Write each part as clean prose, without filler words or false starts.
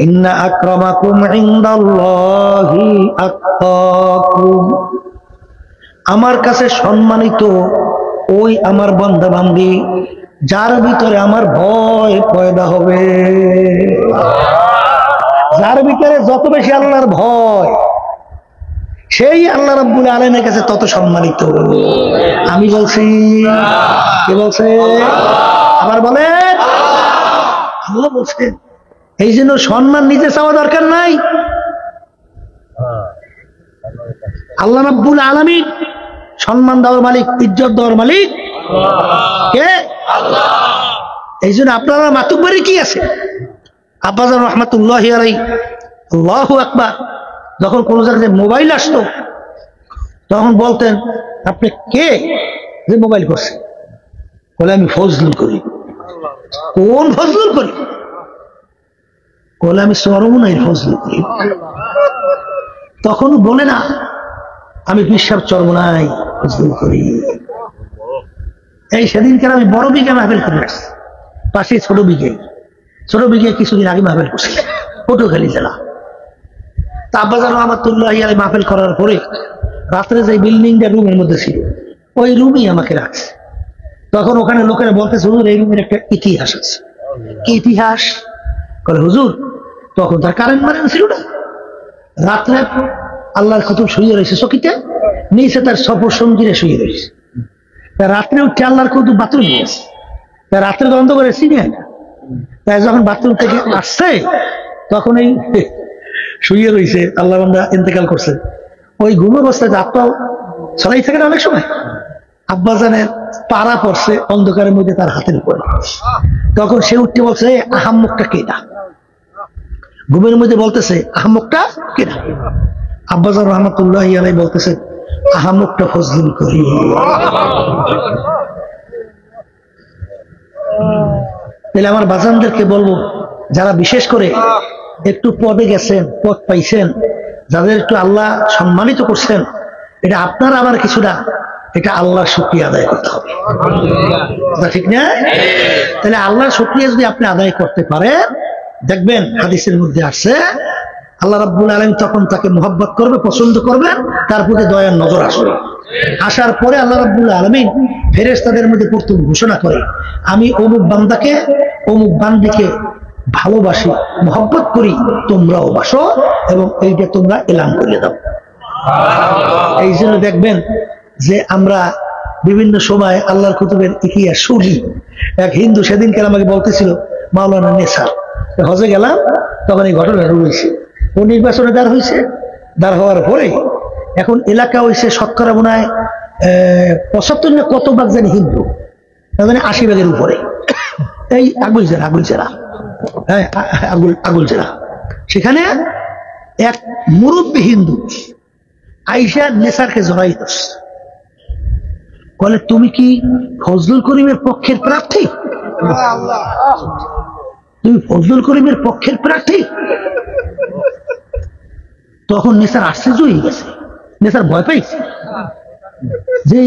ইন্না আকরামাকুম ইনদাল্লাহি আতকাকুম, আমার কাছে সম্মানিত ওই আমার বান্দা বান্দি যার ভিতরে আমার ভয় পয়দা হবে। যার ভিতরে যত বেশি আল্লাহর ভয়, সেই আল্লাহ রাব্বুল আলামিনের কাছে তত সম্মানিত। আমি বলছি, কে বলছে? আবার বলেন, আল্লাহ বলছে। এই জন্য সম্মান নিজে চাওয়া দরকার নাই, আল্লাহ রাব্বুল আলামিন সম্মান দেওয়ার মালিক, ইজ্জত দেওয়ার মালিক কে? আল্লাহ। এই জন্য আপনারা মাতুব্বরি কি আছে? আব্বাজান রহমাতুল্লাহি আলাইহি, আল্লাহু আকবার, যখন কোন জায়গায় মোবাইল আসতো তখন বলতেন, আপনি কে যে মোবাইল করছে? বলে, আমি ফজলুল করি। কোন ফজলুল করি? বলে, আমি চরমনাইয়ের ফজলুল করি। তখন বলে না, আমি বিশ্বাস চরমনাই ফজলুল করি। এই সেদিনকার আমি বড় বিঘে মাহফিল করে আসছি, পাশে ছোট বিঘে কিছুদিন আগে মাহফিল করছি, পটুয়াখালী জেলা। তা আব্বাজান রহমাতুল্লাহি আলাইহি মাহফিল করার পরে রাত্রে যে বিল্ডিংটা রুমের মধ্যে ছিল, ওই রুমই আমাকে রাখছে। তখন ওখানে লোকেরা বলতেছে, হুজুর এই রুমের একটা ইতিহাস আছে। কি ইতিহাস? বলে, হুজুর তখন তার কারেন্ট ছিল না, রাত্রে আল্লাহর খতম শুয়ে রয়েছে চকিতে, নিচে তার সফর সঙ্গীরা শুয়ে রয়েছে। রাত্রে উঠে আল্লাহর কত বাথরুম নিয়েছে, রাত্রে বন্ধ করে চিনি না। তাই যখন বাথরুম থেকে আসছে তখন এই শুয়ে রয়েছে, আল্লাহ বান্দা ইন্তেকাল করছে। ওই ঘুম অবস্থায় আপনাও ছড়াই থাকে না অনেক সময়, আব্বাজানের পাড়া পড়ছে অন্ধকারের মধ্যে তার হাতের উপরে। তখন সে উঠতে বলছে, আহাম্মকটা কেনা? ঘুমের মধ্যে বলতেছে, আহাম্মকটা কেনা? আব্বাজান রহমাতুল্লাহি আলাইহি বলতেছে, আহাম্মকটা ফজলুল করি। তাহলে আমার বাজানদেরকে বলবো, যারা বিশেষ করে একটু পদে গেছেন, পদ পাইছেন, যাদের একটু আল্লাহ সম্মানিত করছেন, এটা আপনার আবার কিছু না, এটা আল্লাহর শুকরিয়া আদায় করতে হবে, ঠিক না? তাহলে আল্লাহর শুকরিয়া যদি আপনি আদায় করতে পারেন, দেখবেন হাদিসের মধ্যে আসছে, আল্লাহ রাব্বুল আলামিন তখন তাকে মুহাব্বত করবে, পছন্দ করবেন, তার প্রতি দয়ার নজর আসবে। আসার পরে আল্লাহ রাব্বুল আলামিন ফেরেশতাদের মধ্যে প্রথম ঘোষণা করে, আমি অমুক বান্দাকে অমুক বান্দিকে ভালোবাসি, মুহাব্বত করি, তোমরাও বাসো, এবং এইটা তোমরা এলান করে দাও। এই জন্য দেখবেন যে আমরা বিভিন্ন সময় আল্লাহর কুতুবের ইতিহাস শুনি। এক হিন্দু সেদিনকে আমাকে বলতেছিল, মাওলানা নেসার, হজে গেলাম, তখন এই ঘটনাটা রয়েছে। ও নির্বাচনে দাঁড় হয়েছে, দাঁড় হওয়ার পরে এখন এলাকা হয়েছে শতকরা মনে হয় 75 না কত ভাগ জানি হিন্দু, মানে 80 ভাগের উপরে। এই আগুল জেলা, হ্যাঁ আগুল জেলা, সেখানে এক মুরব্বী হিন্দু আইসা নেসারকে জড়াই দোষ বলে, তুমি কি ফজলুল করিমের পক্ষের প্রার্থী? তুমি ফজলুল করিমের পক্ষের প্রার্থী? তখন নেসার আশ্চর্য হয়ে গেছে, নেসার ভয় পাইছে যে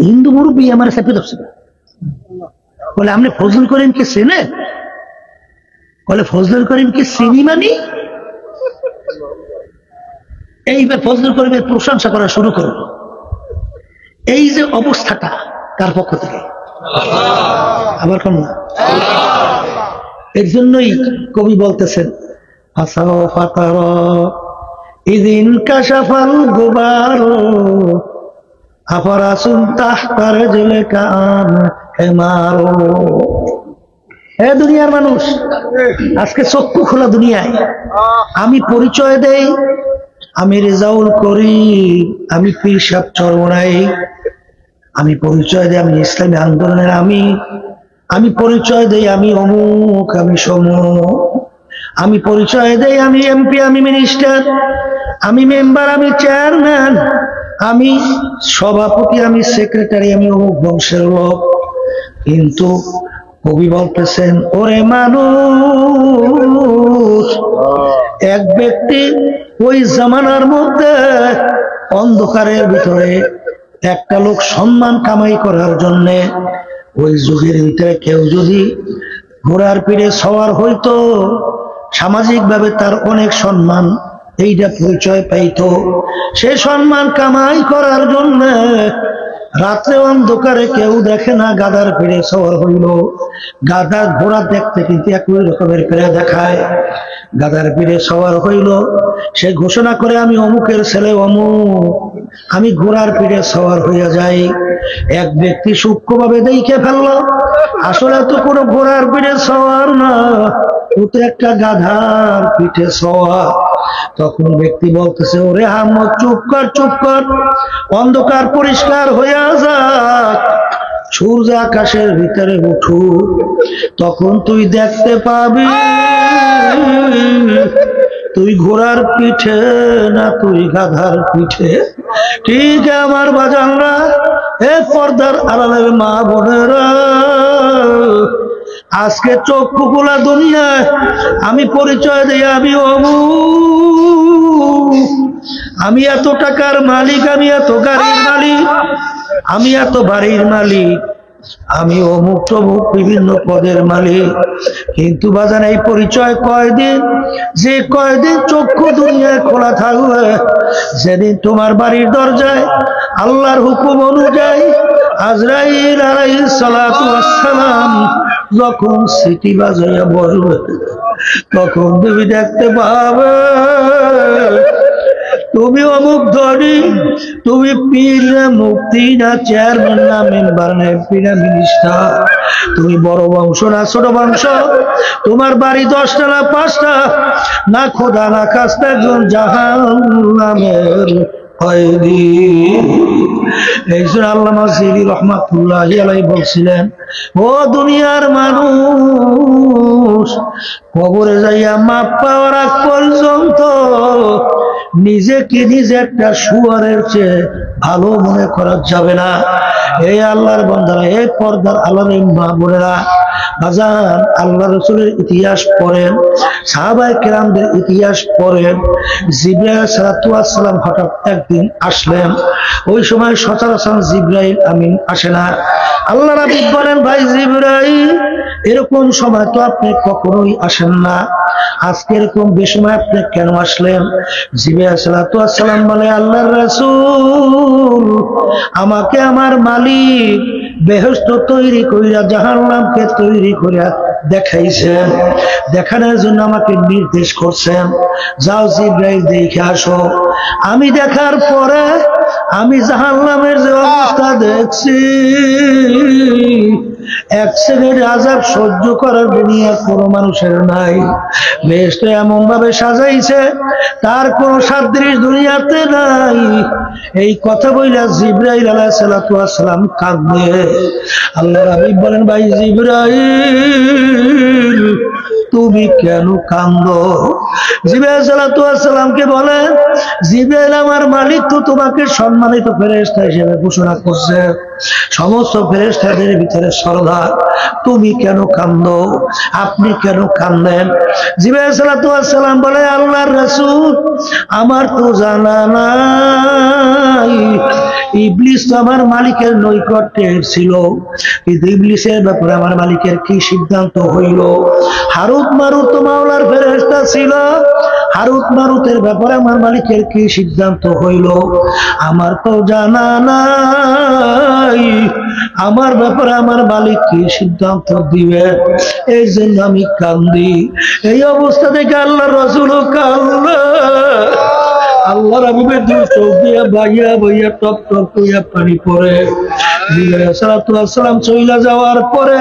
হিন্দু মুরব্বী আমার চেপে ধরছে। বলে, আপনি ফজলুল করিমকে চেনেন? বলে, ফজলুল করিমকে চিনি মানি? এইবার ফজলুল করিমের প্রশংসা করা শুরু করল। এই যে অবস্থাটা কার পক্ষ থেকে? আবার কোন না? এর জন্যই কবি বলতেছেন, ইদিন কাশাফাল গুবারো আফরাসুন তাহতার জলে কান হেমারো। হে দুনিয়ার মানুষ, আজকে চক্ষু খোলা দুনিয়ায়। আমি পরিচয় দেই, আমি রেজাউল করি, আমি পীর সাহেব চরমনাই, আমি পরিচয় দেই আমি ইসলামী আন্দোলনের, আমি পরিচয় দেই আমি অমুক, আমি সমুক, আমি পরিচয় দেই আমি এমপি, আমি মিনিস্টার, আমি মেম্বার, আমি চেয়ারম্যান, আমি সভাপতি, আমি সেক্রেটারি, আমি অমুক বংশের লোক। কিন্তু কবি বলতেছেন, ওরে মানুষ, এক ব্যক্তি ওই জামানার মধ্যে অন্ধকারের ভিতরে একটা লোক সম্মান কামাই করার জন্য ওই যুগের ভিতরে কেউ যদি ঘোড়ার পিঠে সওয়ার হইতো, সামাজিকভাবে তার অনেক সম্মান, এইটা পরিচয় পাইতো। সে সম্মান কামাই করার জন্য রাত্রে অন্ধকারে কেউ দেখে না গাধার পিঠে সওয়ার হইল। গাধা ঘোড়া দেখতে কিন্তু একই রকমের পেরে দেখায়। গাধার পিঠে সওয়ার হইল, সে ঘোষণা করে আমি অমুকের ছেলে অমুক, আমি ঘোড়ার পিঠে সওয়ার হইয়া যাই। এক ব্যক্তি সূক্ষ্মভাবে দেখে ফেললো আসলে তো কোনো ঘোড়ার পিঠে সওয়ার না, ও তো একটা গাধার পিঠে সওয়ার। তখন ব্যক্তি বলতেছে, ওরে আহমদ চুপ কর চুপ কর, অন্ধকার পরিষ্কার হইয়া যাক, সূর্য আকাশের ভিতরে উঠু, তখন তুই দেখতে পাবি তুই ঘোড়ার পিঠে না তুই গাধার পিঠে। ঠিক আমার বাজানরা, এ পর্দার আড়ালের মা বোনেরা, আজকে চক্ষু খোলা দুনিয়ায় আমি পরিচয় দিই আমি অমুক, আমি এত টাকার মালিক, আমি এত গাড়ির মালিক, আমি এত বাড়ির মালিক, আমি অমুক তমুক বিভিন্ন পদের মালিক। কিন্তু বাজান এই পরিচয় কয়দিন, যে কয়দিন চক্ষু দুনিয়ায় খোলা থাকবে, যেদিন তোমার বাড়ির দরজায় আল্লাহর হুকুম অনুযায়ী আজরাইল আলাইহিস সালাতু ওয়াস সালাম যখন সিটি বাজাইয়া বসবে, তখন তুমি দেখতে পাবে তুমি অমুক ধনী, তুমি পীর না মুফতি না চেয়ারম্যান না মেম্বার না এমপি না মিনিস্টার, তুমি বড় বংশ না ছোট বংশ, তোমার বাড়ি 10টা না 5টা, না খোদা না খাস্তা, একজন জাহান্নামের কয়েদি। এই জন্য আল্লামা জিলি রহমাতুল্লাহি আলাইহি বলছিলেন, ও দুনিয়ার মানুষ, কবরে যাইয়া মাপ পাওয়ার আগ পর্যন্ত নিজেকে নিজে একটা শুয়ারের চেয়ে ভালো মনে করা যাবে না। এই আল্লাহর বান্দারা, এই পর্দার আল্লাহর মা বোনেরা, বাজান আল্লাহ রাসূলের ইতিহাস পড়েন, সাহাবায়ে কেরামদের ইতিহাস পড়েন। জিবরাইল আলাইহিস সালাতু ওয়াস সালাম হঠাৎ একদিন আসলেন, ওই সময় সচরাচর জিবরাইল আমিন আসে না। আল্লাহ রাব্বি বলেন, ভাই জিবরাইল, এরকম সময় তো আপনি কখনোই আসেন না, আজকে এরকম বেসময় আপনি কেন আসলেন? জিবরাইল আলাইহিস সালাতু ওয়াস সালাম বলে, আল্লাহর রাসূল, আমাকে আমার মালিক বেহেশত তৈরি কইরা জাহান্নামকে তৈরি কইরা দেখাইছেন, দেখানোর জন্য আমাকে নির্দেশ করছেন, যাও জিবরাইল দেখে আসো। আমি দেখার পরে আমি জাহান্নামের যে অবস্থা দেখছি, 1 সেকেন্ড আযাব সহ্য করার দুনিয়ার কোনো মানুষের নাই। বেহেশত এমন ভাবে সাজাইছে তার কোনো সাদৃশ্য দুনিয়াতে নাই। এই কথা বইলা জিবরাইল আলাইহিস সালাতু ওয়াস সালাম কাঁদে। আল্লাহর হাবিব বলেন, ভাই জিবরাইল, তুমি কেন কাঁদো? জিবরাইল আলাইহিস সালাতু ওয়াস সালামকে বলেন, জিবরাইল, আমার মালিক তো তোমাকে সম্মানিত ফেরেশতা হিসেবে ঘোষণা করছে, সমস্ত ফেরেশতাদের ভিতরে সরদার, তুমি কেন কাঁদো? আপনি কেন কাঁদেন? জিবরাইল আলাইহিস সালাতু ওয়াস সালাম বলে, আল্লাহর রাসূল, আমার তো জানা নাই, ইবলিস তো আমার মালিকের নৈকট্যে ছিল, কিন্তু ইবলিসের ব্যাপারে আমার মালিকের কি সিদ্ধান্ত হইল? হারুত মারুত তো মাওলার ফেরেশতা ছিল, হারুত মারুতের ব্যাপারে আমার মালিকের কি সিদ্ধান্ত হইল আমার তো জানা নাই। আমার ব্যাপারে আমার মালিক কি সিদ্ধান্ত দিবে, এই জন্য আমি কান্দি। এই অবস্থা থেকে আল্লাহর রাসূল কাঁদলেন। আল্লাহর হাবিবের দুই চোখ দিয়ে বাইয়া বাইয়া টপ টপ কইরা পানি পড়ে। জিবরাইল আলাইহিস সালাতু ওয়াস সালাম চলে যাওয়ার পরে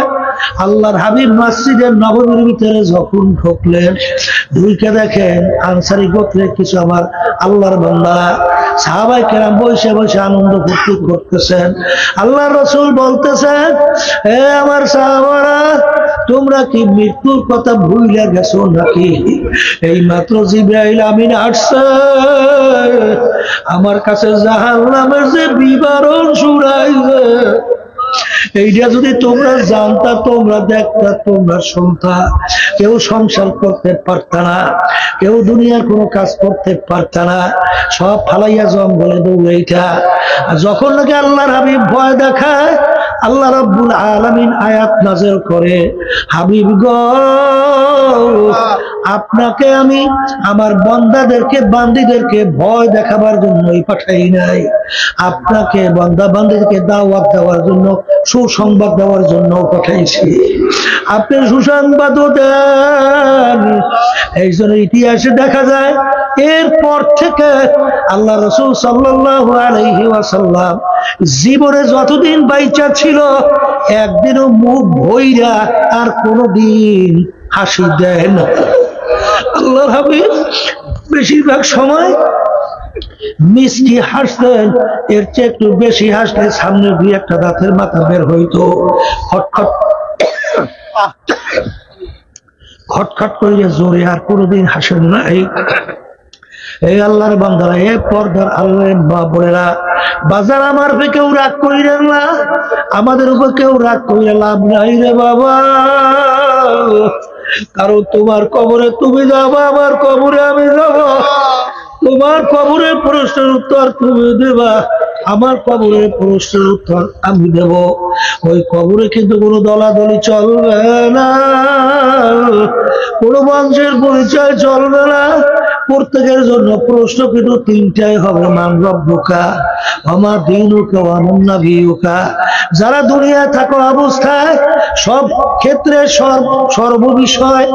আল্লাহর হাবিব মসজিদের নববীর ভিতরে যখন ঢুকলেন, ঢুকে দেখেন আনসারী গোত্রের কিছু আমার আল্লাহর বান্দারা, সাহাবায়ে কেরাম বসে বসে আনন্দ ফুর্তি করতেছেন। আল্লাহর রাসূল বলতেছেন, হে আমার সাহাবারা, তোমরা কি মৃত্যুর কথা ভুলে গেছো নাকি? এই মাত্র জিবরাইল আমিন আসছে, আমার কাছে জাহান্নামের যে বিবরণ শুনাইছে, এইটা যদি তোমরা জানতা, তোমরা দেখতা, তোমরা শুনতা, কেউ সংসার করতে পারত না, কেউ দুনিয়ার কোনো কাজ করতে পারত না, সব ফালাইয়া জঙ্গলে দৌড়াইতা। যখন নাকি আল্লাহর হাবিব ভয় দেখায়, আল্লাহ রাব্বুল আলামিন আয়াত নাযিল করে, হাবিব গো, আপনাকে আমি আমার বান্দাদেরকে বান্দীদেরকে ভয় দেখাবার জন্যই পাঠাই নাই, আপনাকে বান্দা বান্দীদেরকে দাওয়াত দেওয়ার জন্য, সুসংবাদ দেওয়ার জন্য পাঠাইছি। আপনি সুসংবাদও দেন। এই জন্য ইতিহাসে দেখা যায় এরপর থেকে আল্লাহ রাসূল সাল্লাল্লাহু আলাইহি ওয়াসাল্লাম জীবনে যতদিন বাইচা ছিল একদিনও মুখ ভইরা আর কোনদিন হাসি দেয় না। আল্লাহর হাবিব বেশিরভাগ সময় মিষ্টি হাসতেন, এর চেয়ে একটু বেশি হাসলে সামনে দুই একটা দাঁতের মাথা বের হইতো। খটখট খটখট করিয়া জোরে আর কোনদিন হাসেন নাই। এই আল্লাহর বান্দারা, এ পর্দার আল্লাহর মা বোনেরা, বাজার আমার উপরে কেউ রাগ করিলেন না, আমাদের উপর কেউ রাগ করিলে লাভ নাই রে বাবা। কারণ তোমার কবরে তুমি যাবা, আমার কবরে আমি যাব। তোমার কবরের প্রশ্নের উত্তর তুমি দেবা, আমার কবরের প্রশ্নের উত্তর আমি দেব। ওই কবরে কিন্তু কোনো দলাদলি চলবে না, কোনো বংশের পরিচয় চলবে না। প্রত্যেকের জন্য প্রশ্ন কিন্তু তিনটাই হবে, মান রব্বুকা ওয়া মা দীনুকা ওয়া মান নাবিয়ুকা। যারা দুনিয়ায় থাকা অবস্থায় সব ক্ষেত্রে সর্ববিষয়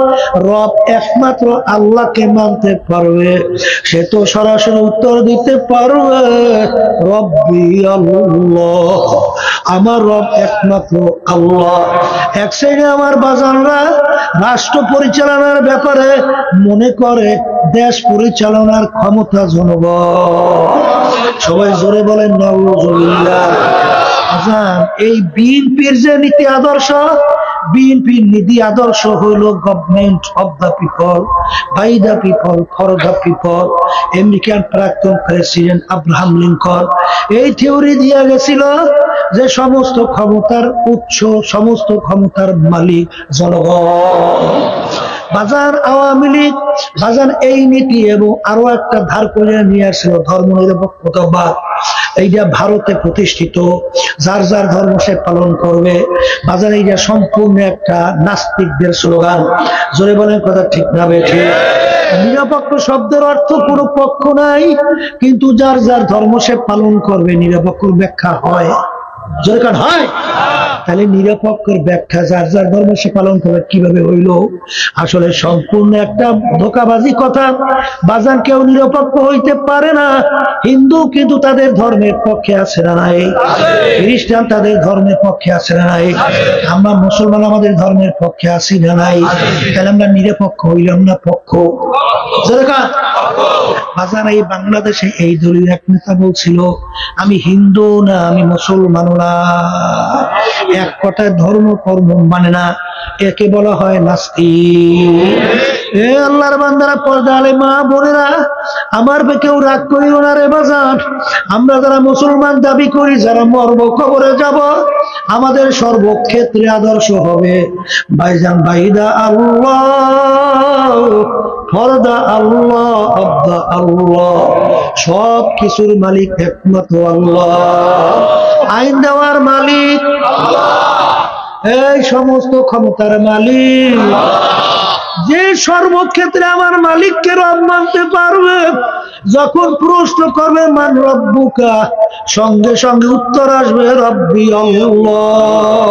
রব একমাত্র আল্লাহকে মানতে পারবে, সে তো সরাসরি উত্তর দিতে পারবে, রব্বি আল্লাহ, আমার রব একমাত্র আল্লাহ। এক শ্রেণী আমার বাজানরা রাষ্ট্র পরিচালনার ব্যাপারে মনে করে দেশ পরিচালনার ক্ষমতা জনগণ। সবাই জোরে বলেন নাউজুবিল্লাহ। এই বিএনপির যে নীতি আদর্শ, বিএনপির নীতি আদর্শ হইল government of the people, by the people, for the people. American প্রাক্তন প্রেসিডেন্ট আব্রাহাম লিঙ্কন এই থিওরি দিয়া গেছিল যে সমস্ত ক্ষমতার উৎস, সমস্ত ক্ষমতার মালিক জনগণ। বাজার আওয়ামী লীগ বাজার এই নীতি এবং আরো একটা ধার করে নিয়ে আসছিল ধর্মনিরপেক্ষতাবাদ। এইটা ভারতে প্রতিষ্ঠিত, যার যার ধর্ম সে পালন করবে। বাজার এইটা সম্পূর্ণ একটা নাস্তিকদের স্লোগান। জোরে বলেন কথা ঠিক না বেঠে? নিরপেক্ষ শব্দের অর্থ কোনো পক্ষ নাই, কিন্তু যার যার ধর্ম সে পালন করবে, নিরপেক্ষ ব্যাখ্যা হয়। যেরকম হয় তাহলে নিরপেক্ষের ব্যাখ্যা যার যার ধর্ম সে পালন করবে কিভাবে হইল? আসলে সম্পূর্ণ একটা ধোঁকাবাজি কথা। বাজার কেউ নিরপেক্ষ হইতে পারে না। হিন্দু কিন্তু তাদের ধর্মের পক্ষে আছে না নাই? খ্রিস্টান তাদের ধর্মের পক্ষে আছে না নাই? আমরা মুসলমান আমাদের ধর্মের পক্ষে আছি না নাই? তাহলে আমরা নিরপেক্ষ হইলাম না পক্ষ? বাজার এই বাংলাদেশে এই দলীয় এক নেতা বলছিল, আমি হিন্দু না, আমি মুসলমান না, এক কথায় ধর্ম কর্ম মানে না, একে বলা হয় নাস্তিক। এ আল্লাহর বান্দারা, পর্দা আলে মা বোনেরা, আমার কেউ রাগ করিও না রে বাজার। আমরা যারা মুসলমান দাবি করি, যারা মরব কবরে যাব, আমাদের সর্বক্ষেত্রে আদর্শ হবে ভাইজান বাইদা আল্লাহ, ফরদা আল্লাহ, আব্দা আল্লাহ। সব কিছুর মালিক একমাত্র আল্লাহ, আইন দেওয়ার মালিক এই সমস্ত ক্ষমতার মালিক। যে সর্বক্ষেত্রে আমার মালিককে রব মানতে পারবে, যখন প্রশ্ন করবে মান রব্বুকা, সঙ্গে সঙ্গে উত্তর আসবে রব্বি আল্লাহ,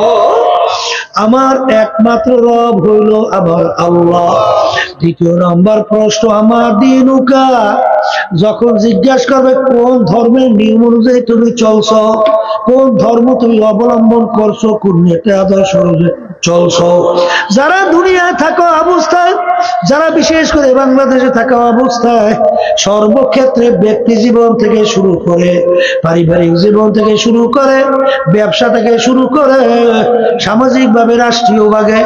আমার একমাত্র রব হইল আমার আল্লাহ। দ্বিতীয় নম্বর প্রশ্ন আমার দিনুকা, যখন জিজ্ঞাসা করবে কোন ধর্মের নিয়ম অনুযায়ী তুমি চলছো, কোন ধর্ম তুমি অবলম্বন করছো, কোন নেতা আদর্শ অনুযায়ী চলছো। যারা দুনিয়ায় থাকা অবস্থায়, যারা বিশেষ করে বাংলাদেশে থাকা অবস্থায় সর্বক্ষেত্রে ব্যক্তি জীবন থেকে শুরু করে, পারিবারিক জীবন থেকে শুরু করে, ব্যবসা থেকে শুরু করে, সামাজিক ভাবে রাষ্ট্রীয় ভাবে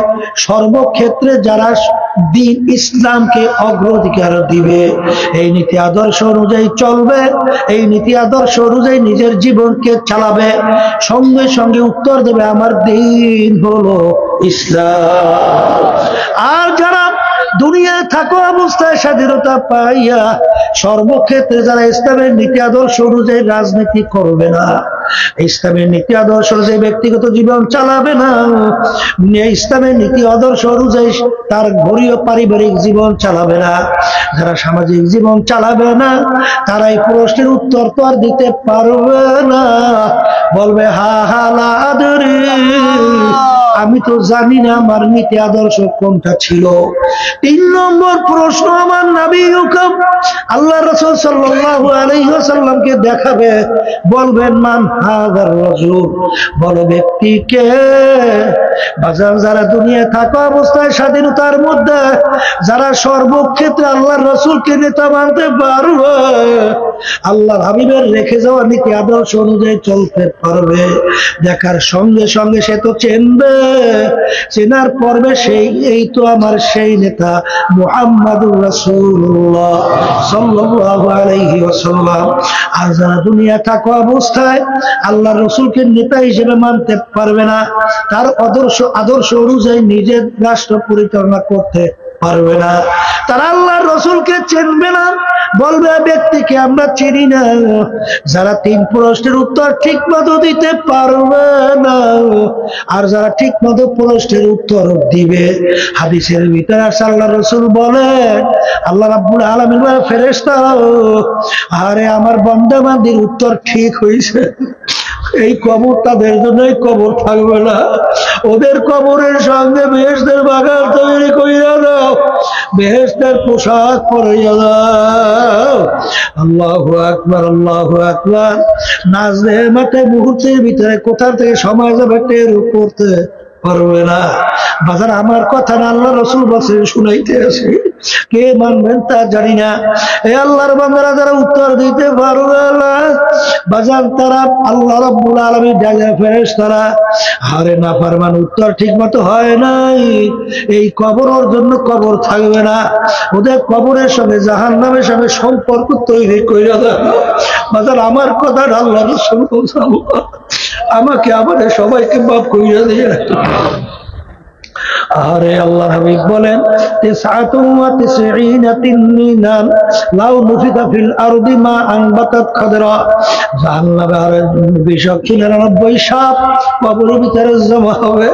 সর্বক্ষেত্রে যারা দিন ইসলামকে অগ্রাধিকার দিবে, এই নীতি আদর্শ অনুযায়ী চলবে, এই নীতি আদর্শ অনুযায়ী নিজের জীবনকে চালাবে, সঙ্গে সঙ্গে উত্তর দেবে আমার দিন হলো ইসলাম। আর যারা দুনিয়ায় থাকা অবস্থায় স্বাধীনতা পাইয়া সর্বক্ষেত্রে যারা ইসলামের নীতি আদর্শ অনুযায়ী রাজনীতি করবে না, ইসলামের নীতি আদর্শ অনুযায়ী ব্যক্তিগত জীবন চালাবে না, ইসলামের নীতি আদর্শ অনুযায়ী তার ঘরীয় পারিবারিক জীবন চালাবে না, যারা সামাজিক জীবন চালাবে না, তারা এই প্রশ্নের উত্তর তো আর দিতে পারবে না। বলবে হা হা লা আদরি, আমি তো জানি না আমার নীতি আদর্শ কোনটা ছিল। 3 নম্বর প্রশ্ন আমার নবী হুকুম আল্লাহ রাসূল সাল্লাল্লাহু আলাইহি ওয়াসাল্লামকে দেখাবে, বলবেন মান হাযার রাজুল, বলো ব্যক্তিকে। বাজার যারা দুনিয়ায় থাকা অবস্থায় স্বাধীনতার মধ্যে যারা সর্বক্ষেত্রে আল্লাহর রাসূলকে নেতা মানতে পারবে, আল্লাহর হাবিবের রেখে যাওয়া নীতি আদর্শ অনুযায়ী চলতে পারবে, দেখার সঙ্গে সঙ্গে সে তো চিনবে, চেনার পর্বে সেই এই তো আমার সেই নেতা মুহাম্মাদুর রাসূলুল্লাহ সাল্লাল্লাহু আলাইহি ওয়াসাল্লাম। আর যারা দুনিয়া থাকা অবস্থায় আল্লাহর রাসূলকে নেতা হিসেবে মানতে পারবে না, তার আদর্শ অনুযায়ী নিজের রাষ্ট্র পরিচালনা করতে পারবে না, তারা আল্লাহর রাসূলকে চিনবে না, বলবে ব্যক্তিকে আমরা চিনি না। যারা 3 প্রশ্নের উত্তর ঠিক মতো দিতে পারবে না, আর যারা ঠিক মতো প্রশ্নের উত্তর দিবে, হাদিসের ভিতরে আল্লাহর রাসূল বলেন, আল্লাহ রাব্বুল আলামিন বলেন ফেরেশতারা, আরে আমার বান্দা বান্দির উত্তর ঠিক হয়েছে, এই কবর তাদের জন্য কবর থাকবে না, ওদের কবরের সঙ্গে বেহেশতের বাগান তৈরি করিয়া দাও, বেহেশতের পোশাক পরাইয়া দাও। আল্লাহু আকবার, আল্লাহু আকবার। নাজলে মাঠে মুহূর্তের ভিতরে কোথা থেকে সময় যাবে টের করতে পারবে না। বাজার আমার কথা না, আল্লাহ রাসূল বলছেন শুনাইতে আসি, কে মানবেন তা জানি না। এই আল্লাহর বান্দারা যারা উত্তর দিতে পারবে না, বাজার তারা আল্লাহ রাব্বুল আলামিন ডাকে ফেরেশতারা, আরে নাফরমান উত্তর ঠিক মতো হয় নাই, এই কবর ওর জন্য কবর থাকবে না, ওদের কবরের সঙ্গে জাহান্নামের সঙ্গে সম্পর্ক তৈরি কইরা দাও। বাজার আমার কথা আল্লাহ রাসূল বলছেন, আমাকে আমাদের সবাইকে মাফ কইরা দিয়ে। আরে আল্লাহ হাবিব বলেন 99 তিনমিনান লাউ নুফিকা ফিল আরদি মা আনবাতাত খাদরা, জাহান্নামের 299 সাপ কবরের ভিতরে জমা হবে,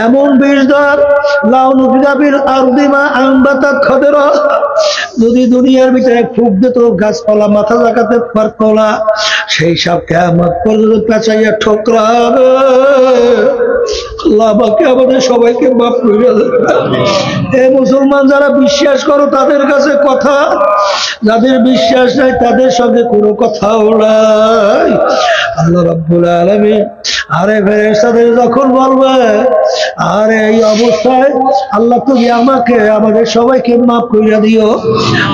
এমন বিষ দর লাউ নুফিকা ফিল আরদি মা আনবাতাত খাদরা, যদি দুনিয়ার ভিতরে ফুক দিত গাছপালা মাথা লাগাতে পারত না, সেই সাপ কিয়ামত পর্যন্ত পেঁচাইয়া ঠোকরাবে। আল্লাহ আমাকে আমাদের সবাইকে মাফ করে দেন। হে মুসলমান, যারা বিশ্বাস করো তাদের কাছে কথা, যাদের বিশ্বাস নাই তাদের সঙ্গে কোনো কথাও নাই। আল্লাহ রাব্বুল আলামিন আরে ফেরেশতাদের যখন বলবে, আরে এই অবস্থায় আল্লাহ তুমি আমাকে আমাদের সবাইকে মাফ করে দিও,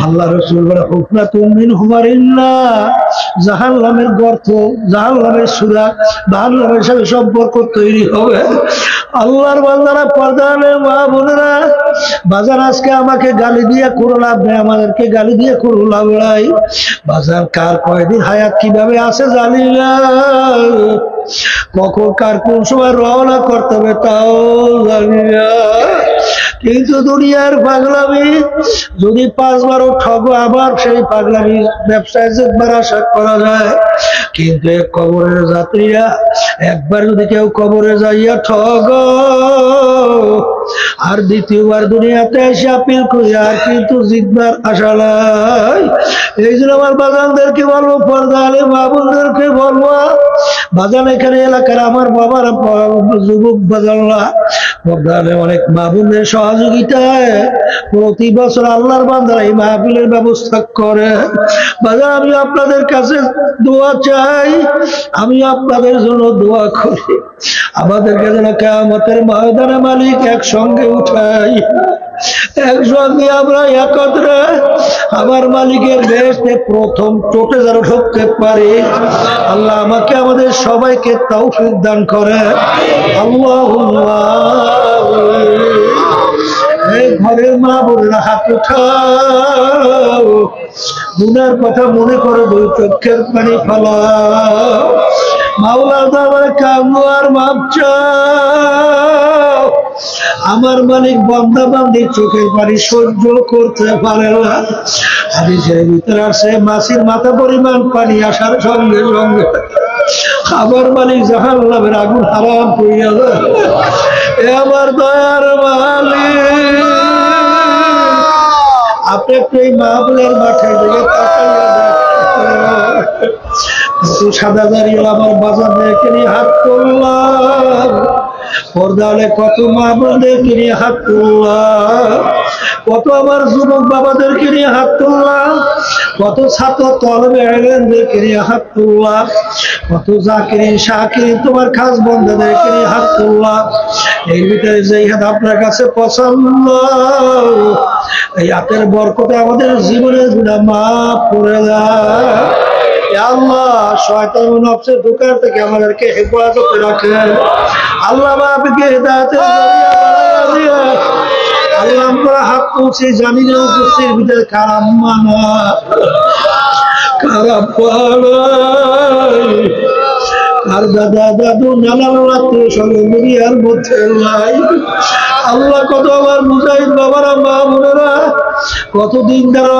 আল্লাহ রাসূল বলে হুফরাতুম মিন হুমারিল্লাহ, জাহান্নামের গর্ত, জাহান্নামের সুরা, জাহান্নামের সাথে সম্পর্ক তৈরি হবে। আল্লাহর বান্দারা, পর্দানে মা বোনেরা, বাজার আজকে আমাকে গালি দিয়ে করো লাভ নেই, আমাদেরকে গালি দিয়ে করো লাভ নাই। বাজার কার কয়দিন হায়াত কিভাবে আছে জানি না, কখন কার কোন সময় রওনা করতে হবে তাও জানি না। কিন্তু দুনিয়ার পাগলামি যদি 5-12 ঠগো, আবার সেই পাগলামি ব্যবসায় যেবার আশা করা যায়। কিন্তু কবরের যাত্রীরা একবার যদি কেউ কবরে যাইয়া ঠগ, আর দ্বিতীয়বার দুনিয়াতে এসে আপিল করি আর কিন্তু জিতবার আশা নাই। এই জন্য আমার বাজানদেরকে বলবো, পর্দালে মা বোনদেরকে বলবো, বাজান এখানে এলাকার আমার বাবার যুবক বাজানরা, পর্দালে অনেক মা বোনদের সহযোগিতায় প্রতি বছর আল্লাহর বান্দারা এই মাহফিলের ব্যবস্থা করে। বাজান আমি আপনাদের কাছে দোয়া চাই, আমি আপনাদের জন্য দোয়া করি, আমাদেরকে যেন কিয়ামতের ময়দানে মালিক একসঙ্গে উঠাই, একসঙ্গে আমরা একত্রে আমার মালিকের বেহেশতে প্রথম চোটে যেন ঢুকতে পারি। আল্লাহ আমাকে আমাদের সবাইকে তৌফিক দান করে। আল্লাহুম্মা এই ঘরের মা বোনেরা হাত উঠাও, গুনার কথা মনে করে 2 চোখের পানি ফেলাও, মাওলা আমার কান্না আর মাপ চাও। আমার মালিক বান্দা বান্দির চোখের পানি সহ্য করতে পারে না। হাদিসের ভিতরে আসে মাছির মাথা পরিমাণ পানি আসার সঙ্গে সঙ্গে আমার মালিক জাহান্নামের আগুন হারাম করিয়া দেয়। এ আমার দয়ার মালিক, আপনি একটু এই মাহফিলের মাঠে দিকে তাকাইয়া দেখেন, সাদা দাঁড়িয়ে আমার বাজারদেরকে নিয়ে হাত তুললাম, পর্দা হলে কত মা বোনদেরকে নিয়ে হাত তুললাম, কত আমার যুবক বাবাদেরকে নিয়ে হাত তুললাম, কত ছাত্র তলবে এলেনদেরকে নিয়ে হাত তুললাম, কত জাকিরিন শাকিরিন তোমার খাস বন্ধুদেরকে নিয়ে হাত তুললাম। এর ভিতরে যেই হাত আপনার কাছে পছন্দ, এই হাতের বরকতে আমাদের জীবনের গুনাহ মাফ করে দেয়। আল্লাহ শয়তান ও নফসের দোকান থেকে আমাদেরকে হেফাজতে রাখেন। আল্লাহ বাপকে হেদায়েতের জরিয়া বানাইয়া দিয়ে আল্লাহ আমরা হাত পৌঁছে জানি না উপস্থিতির ভিতরে খারাপ মানা খারাপ আর দাদা দাদু নানান আত্মীয় স্বজন দুনিয়ার মধ্যে নাই। আল্লাহ কত আমার মুজাহিদ বাবারা মা বোনেরা কতদিন দ্বারা